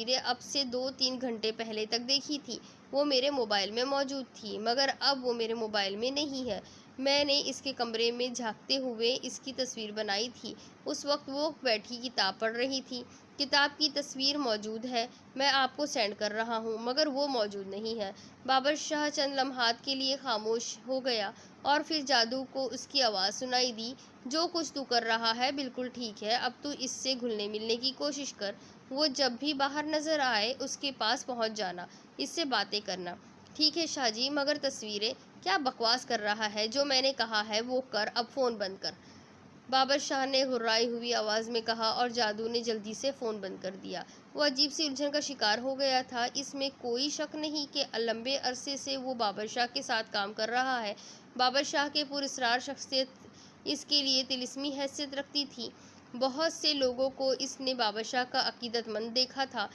तस्वीरें अब से 2-3 घंटे पहले तक देखी थी, वो मेरे मोबाइल में मौजूद थी, मगर अब वो मेरे मोबाइल में नहीं है। मैंने इसके कमरे में झाँकते हुए इसकी तस्वीर बनाई थी। उस वक़्त वो बैठी किताब पढ़ रही थी। किताब की तस्वीर मौजूद है, मैं आपको सेंड कर रहा हूँ, मगर वो मौजूद नहीं है। बाबर शाह चंद लम्हात के लिए खामोश हो गया और फिर जादू को उसकी आवाज़ सुनाई दी, जो कुछ तू कर रहा है बिल्कुल ठीक है, अब तू इससे घुलने मिलने की कोशिश कर। वो जब भी बाहर नज़र आए उसके पास पहुँच जाना, इससे बातें करना। ठीक है शाहजी, मगर तस्वीरें, क्या बकवास कर रहा है? जो मैंने कहा है वो कर, अब फ़ोन बंद कर। बाबर शाह ने घुर्राई हुई आवाज़ में कहा और जादू ने जल्दी से फ़ोन बंद कर दिया। वो अजीब सी उलझन का शिकार हो गया था। इसमें कोई शक नहीं कि लंबे अरसे से वो बाबर शाह के साथ काम कर रहा है। बाबर शाह के पुरस्कार शख्सियत इसके लिए तिलिस्मी हैसियत रखती थी। बहुत से लोगों को इसने बाबर शाह का अकीदतमंद देखा था।